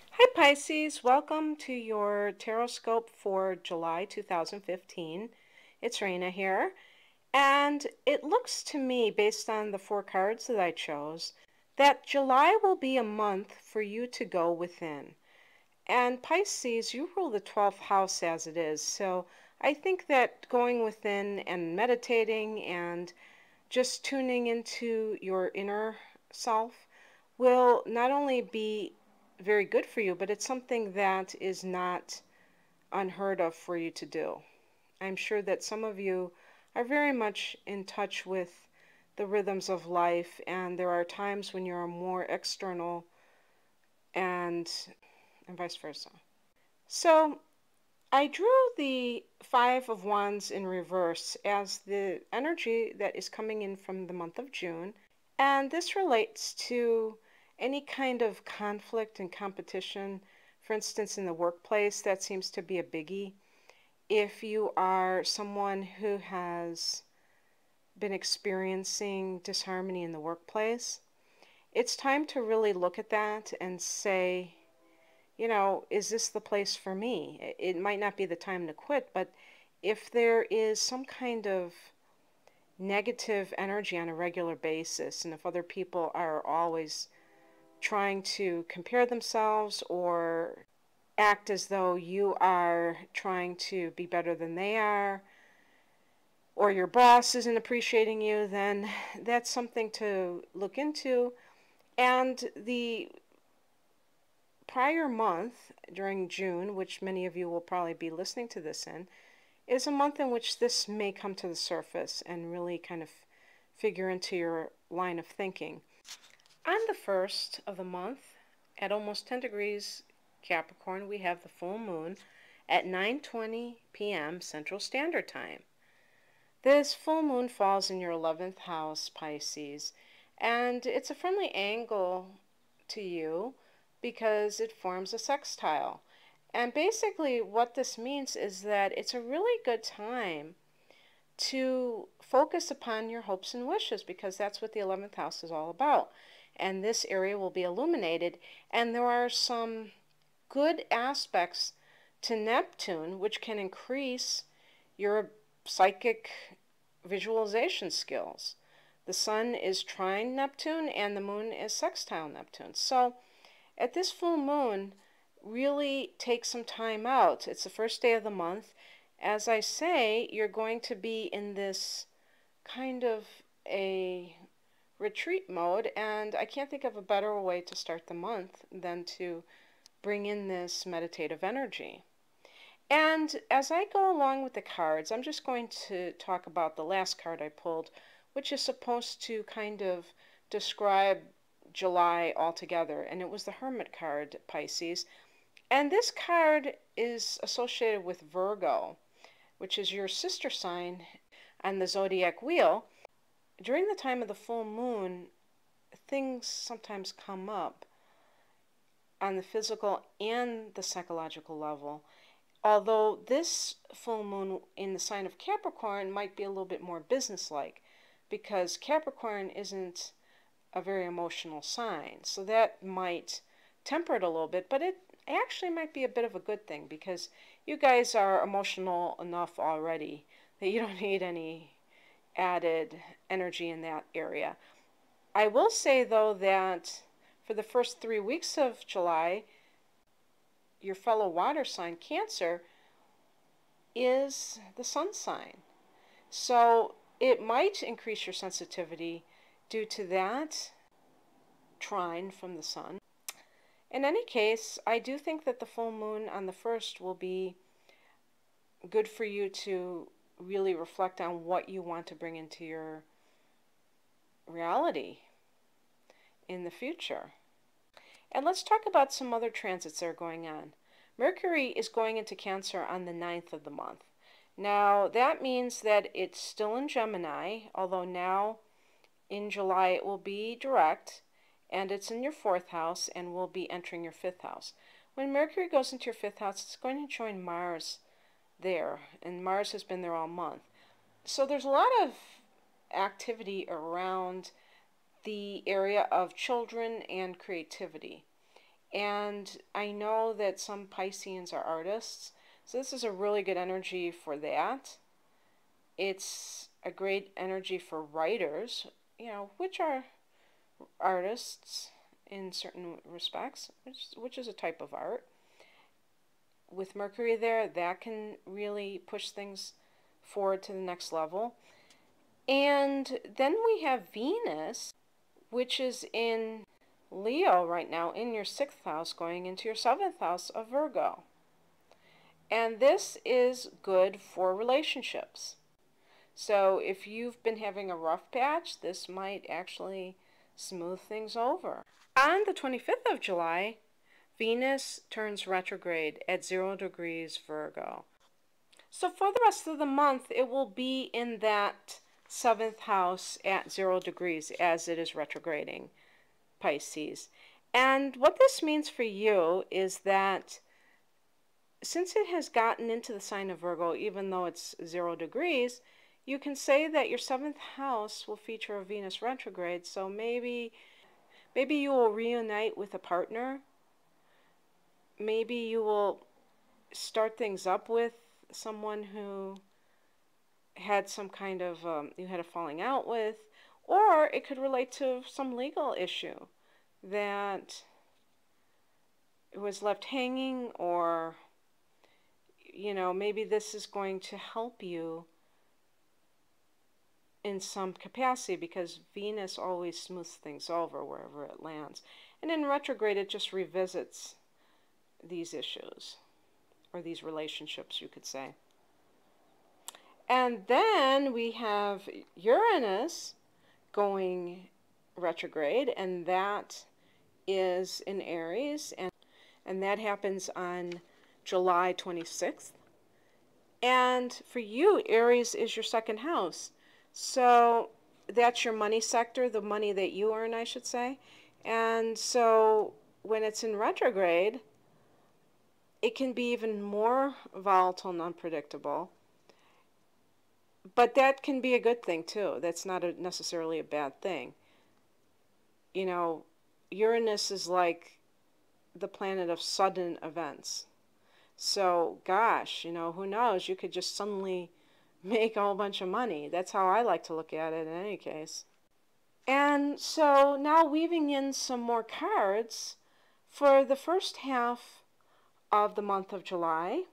Hi Pisces, welcome to your Tarotscope for July 2015. It's Raina here, and it looks to me, based on the four cards that I chose, that July will be a month for you to go within. And Pisces, you rule the 12th house as it is, so I think that going within and meditating and just tuning into your inner self will not only be very good for you, but it's something that is not unheard of for you to do. I'm sure that some of you are very much in touch with the rhythms of life, and there are times when you're more external and vice versa. So I drew the Five of Wands in reverse as the energy that is coming in from the month of June. And this relates to any kind of conflict and competition. For instance, in the workplace, that seems to be a biggie. If you are someone who has been experiencing disharmony in the workplace, it's time to really look at that and say, is this the place for me? It might not be the time to quit, but if there is some kind of negative energy on a regular basis, and if other people are always trying to compare themselves or act as though you are trying to be better than they are, or your boss isn't appreciating you, then that's something to look into. And the prior month during June, which many of you will probably be listening to this in, is a month in which this may come to the surface and really kind of figure into your line of thinking. On the first of the month, at almost 10 degrees Capricorn, we have the full moon at 9:20 p.m. Central Standard Time. This full moon falls in your 11th house, Pisces, and it's a friendly angle to you because it forms a sextile. And basically what this means is that it's a really good time to focus upon your hopes and wishes, because that's what the 11th house is all about. And this area will be illuminated, and there are some good aspects to Neptune which can increase your psychic visualization skills. The sun is trine Neptune and the moon is sextile Neptune. So at this full moon, really take some time out. It's the first day of the month. As I say, you're going to be in this kind of a retreat mode, and I can't think of a better way to start the month than to bring in this meditative energy. And as I go along with the cards, I'm just going to talk about the last card I pulled, which is supposed to kind of describe July altogether, and it was the Hermit card, Pisces. And this card is associated with Virgo, which is your sister sign on the zodiac wheel. During the time of the full moon, things sometimes come up on the physical and the psychological level. Although this full moon in the sign of Capricorn might be a little bit more businesslike, because Capricorn isn't a very emotional sign. So that might temper it a little bit, but it actually might be a bit of a good thing, because you guys are emotional enough already that you don't need any added energy in that area. I will say, though, that for the first 3 weeks of July, your fellow water sign, Cancer, is the sun sign. So it might increase your sensitivity due to that trine from the sun. In any case, I do think that the full moon on the 1st will be good for you to really reflect on what you want to bring into your reality in the future. And let's talk about some other transits that are going on. Mercury is going into Cancer on the 9th of the month. Now, that means that it's still in Gemini, although now in July it will be direct, and it's in your 4th house and will be entering your 5th house. When Mercury goes into your 5th house, it's going to join Mars there, and Mars has been there all month. So there's a lot of activity around the area of children and creativity. And I know that some Pisceans are artists, so this is a really good energy for that. It's a great energy for writers, which are artists in certain respects, which is a type of art. With Mercury there, that can really push things forward to the next level. And then we have Venus, which is in Leo right now, in your 6th house, going into your 7th house of Virgo. And this is good for relationships. So if you've been having a rough patch, this might actually smooth things over. On the 25th of July, Venus turns retrograde at 0 degrees Virgo. So for the rest of the month, it will be in that 7th house at 0 degrees as it is retrograding, Pisces. And what this means for you is that since it has gotten into the sign of Virgo, even though it's 0 degrees, you can say that your 7th house will feature a Venus retrograde. So maybe you will reunite with a partner. Maybe you will start things up with someone who had some kind of, you had a falling out with, or it could relate to some legal issue that was left hanging, or, maybe this is going to help you in some capacity because Venus always smooths things over wherever it lands. And in retrograde, it just revisits these issues, or these relationships, you could say. And then we have Uranus going retrograde, and that is in Aries, and that happens on July 26th. And for you, Aries is your 2nd house. So that's your money sector, the money that you earn, I should say. And so when it's in retrograde, it can be even more volatile and unpredictable. But that can be a good thing, too. That's not necessarily a bad thing. Uranus is like the planet of sudden events. So, gosh, who knows? You could just suddenly make a whole bunch of money. That's how I like to look at it in any case. And so now weaving in some more cards for the first half of the month of July,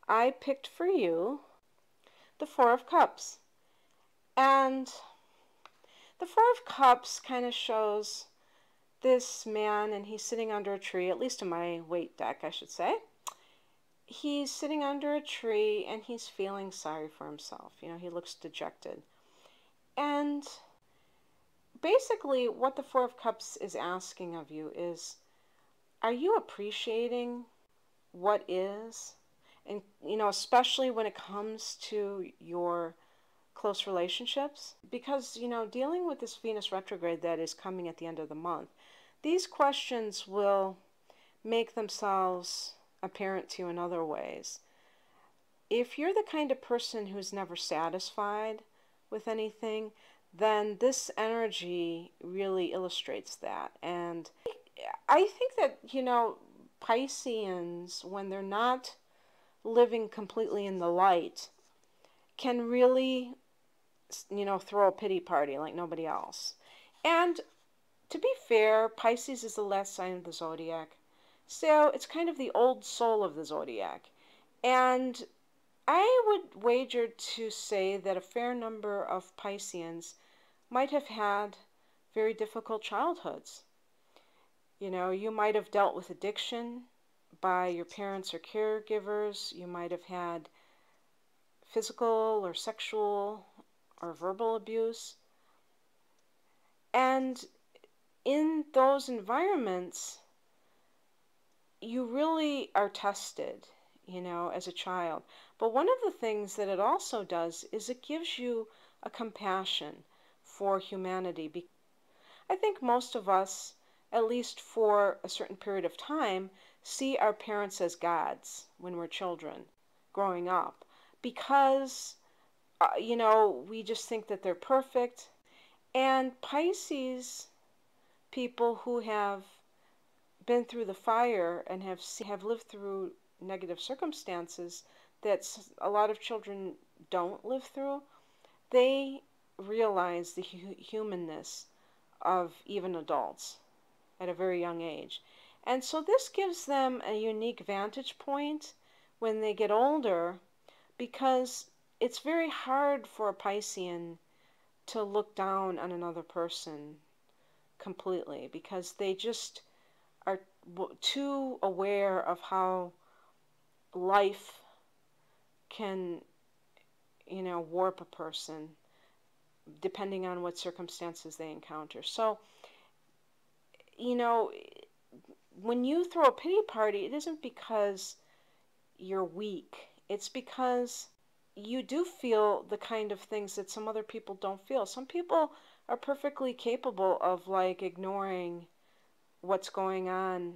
I picked for you the Four of Cups. And the Four of Cups kind of shows this man, and he's sitting under a tree, at least in my weight deck, I should say. He's sitting under a tree and he's feeling sorry for himself. He looks dejected. And basically what the Four of Cups is asking of you is, are you appreciating what is? And, especially when it comes to your close relationships. Because, dealing with this Venus retrograde that is coming at the end of the month, these questions will make themselves apparent to you in other ways. If you're the kind of person who's never satisfied with anything, then this energy really illustrates that. And I think that, Pisceans, when they're not living completely in the light, can really, throw a pity party like nobody else. And to be fair, Pisces is the last sign of the zodiac. So it's kind of the old soul of the zodiac. And I would wager to say that a fair number of Pisceans might have had very difficult childhoods. You might have dealt with addiction by your parents or caregivers. You might have had physical or sexual or verbal abuse. And in those environments, you really are tested, as a child. But one of the things that it also does is it gives you a compassion for humanity. I think most of us, at least for a certain period of time, see our parents as gods when we're children growing up, because, we just think that they're perfect. And Pisces people who have been through the fire and have lived through negative circumstances that a lot of children don't live through, they realize the humanness of even adults at a very young age. And so this gives them a unique vantage point when they get older, because it's very hard for a Piscean to look down on another person completely, because they just are too aware of how life can, warp a person depending on what circumstances they encounter. So, you know, when you throw a pity party, it isn't because you're weak. It's because you do feel the kind of things that some other people don't feel. Some people are perfectly capable of like ignoring what's going on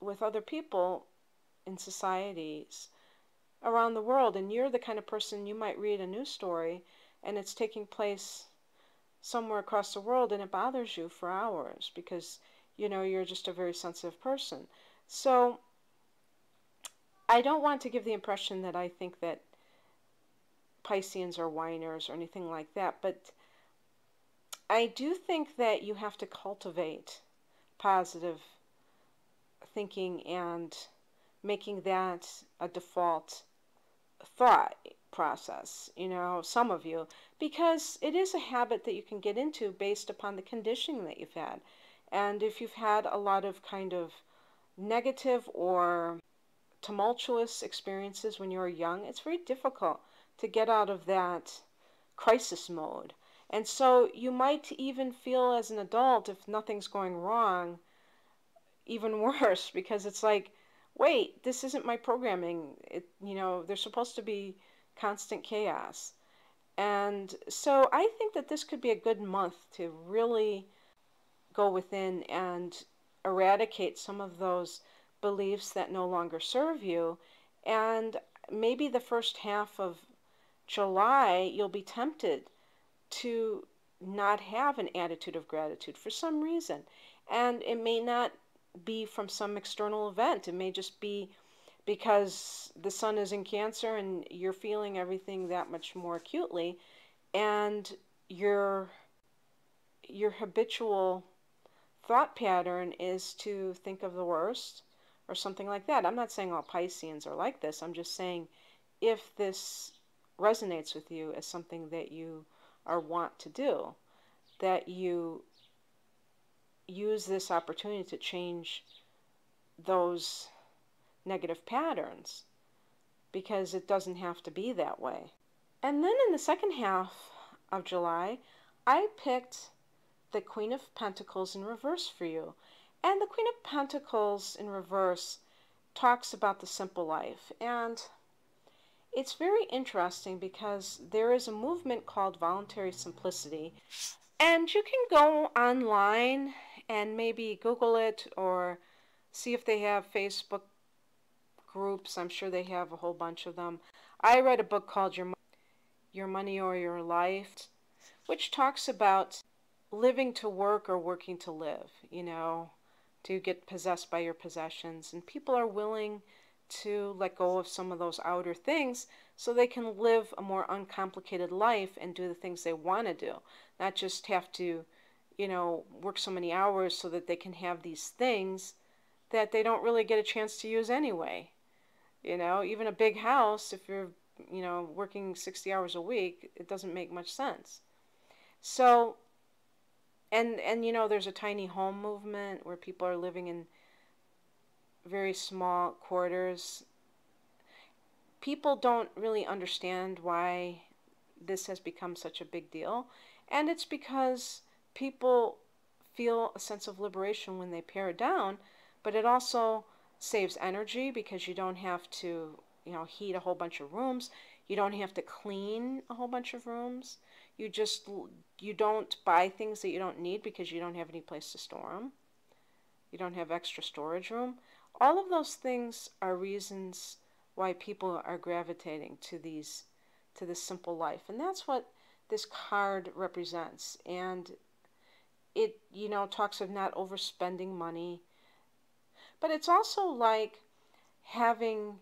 with other people in societies around the world, and you're the kind of person, you might read a news story and it's taking place somewhere across the world and it bothers you for hours because you're just a very sensitive person. So I don't want to give the impression that I think that Pisceans are whiners or anything like that, but I do think that you have to cultivate positive thinking and making that a default thought process, some of you, because it is a habit that you can get into based upon the conditioning that you've had. And if you've had a lot of kind of negative or tumultuous experiences when you were young, it's very difficult to get out of that crisis mode. And so you might even feel as an adult, if nothing's going wrong, even worse, because it's like, wait, this isn't my programming. There's supposed to be constant chaos. And so I think that this could be a good month to really go within and eradicate some of those beliefs that no longer serve you. And maybe the first half of July, you'll be tempted to not have an attitude of gratitude for some reason. And it may not be from some external event. It may just be because the sun is in Cancer and you're feeling everything that much more acutely, and your habitual thought pattern is to think of the worst or something like that. I'm not saying all Pisceans are like this. I'm just saying if this resonates with you as something that you are want to do, that you use this opportunity to change those negative patterns, because it doesn't have to be that way. And then in the second half of July, I picked the Queen of Pentacles in reverse for you. And the Queen of Pentacles in reverse talks about the simple life. And it's very interesting because there is a movement called voluntary simplicity. And you can go online and maybe Google it or see if they have Facebook groups. I'm sure they have a whole bunch of them. I read a book called Your Money or Your Life, which talks about living to work or working to live, to get possessed by your possessions. And people are willing to let go of some of those outer things so they can live a more uncomplicated life and do the things they want to do, not just have to, work so many hours so that they can have these things that they don't really get a chance to use anyway. Even a big house, if you're, working 60 hours a week, it doesn't make much sense. So, and there's a tiny home movement where people are living in very small quarters. People don't really understand why this has become such a big deal, and it's because people feel a sense of liberation when they pare down, but it also saves energy because you don't have to, heat a whole bunch of rooms. You don't have to clean a whole bunch of rooms. You don't buy things that you don't need because you don't have any place to store them. You don't have extra storage room. All of those things are reasons why people are gravitating to this simple life. And that's what this card represents. And it, talks of not overspending money, but it's also like having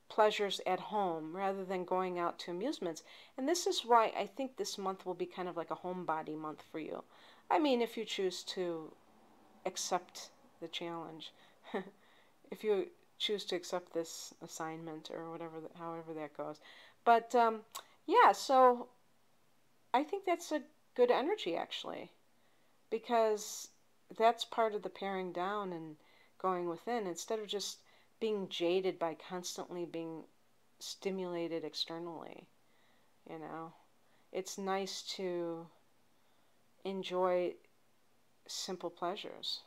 pleasures at home rather than going out to amusements. And this is why I think this month will be kind of like a homebody month for you. I mean, if you choose to accept the challenge, if you choose to accept this assignment or whatever, however that goes. But yeah, so I think that's a good energy actually, because that's part of the paring down and going within instead of just being jaded by constantly being stimulated externally. You know, it's nice to enjoy simple pleasures.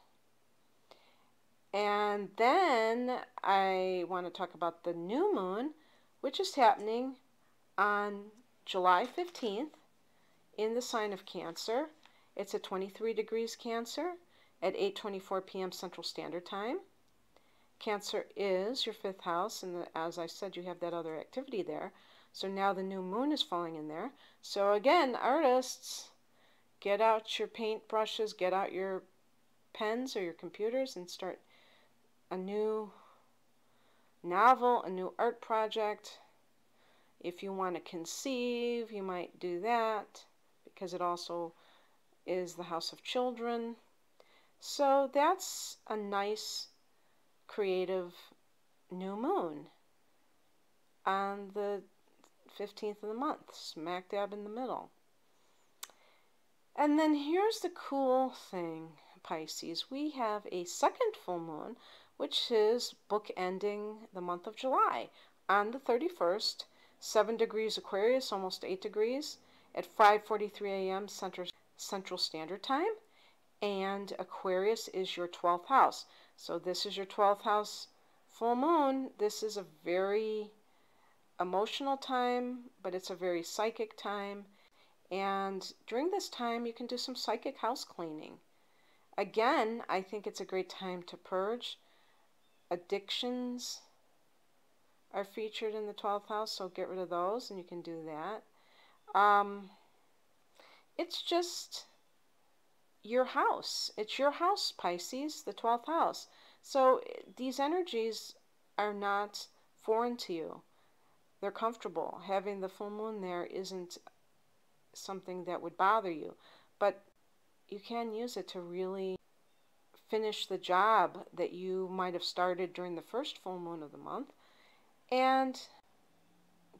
And then I want to talk about the new moon, which is happening on July 15th in the sign of Cancer. It's at 23 degrees Cancer at 8:24 p.m. Central Standard Time. Cancer is your fifth house, and as I said, you have that other activity there. So now the new moon is falling in there. So again, artists, get out your paint brushes, get out your pens or your computers and start a new novel, a new art project. If you want to conceive, you might do that because it also is the house of children. So that's a nice creative new moon on the 15th of the month, smack dab in the middle. And then here's the cool thing, Pisces. We have a second full moon, which is bookending the month of July on the 31st, 7 degrees Aquarius, almost 8 degrees, at 5:43 a.m. Central Standard Time. And Aquarius is your 12th house. So this is your 12th house full moon. This is a very emotional time, but it's a very psychic time. And during this time, you can do some psychic house cleaning. Again, I think it's a great time to purge. Addictions are featured in the 12th house, so get rid of those, and you can do that. It's just your house. It's your house, Pisces, the 12th house. So these energies are not foreign to you. They're comfortable. Having the full moon there isn't something that would bother you, but you can use it to really finish the job that you might have started during the first full moon of the month and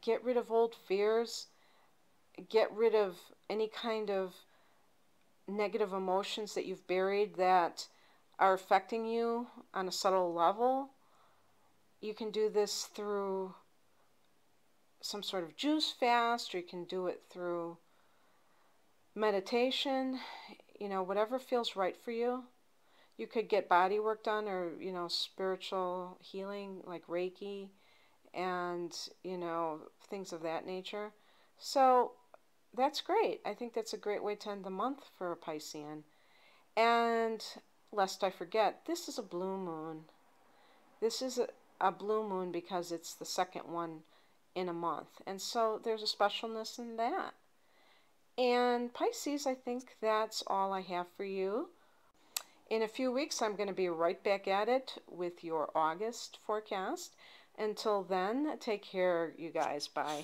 get rid of old fears, get rid of any kind of negative emotions that you've buried that are affecting you on a subtle level. You can do this through some sort of juice fast, or you can do it through meditation, whatever feels right for you. You could get body work done or, spiritual healing like Reiki and, things of that nature. So that's great. I think that's a great way to end the month for a Piscean. And lest I forget, this is a blue moon. This is a blue moon because it's the second one in a month. And so there's a specialness in that. And Pisces, I think that's all I have for you. In a few weeks, I'm going to be right back at it with your August forecast. Until then, take care, you guys. Bye.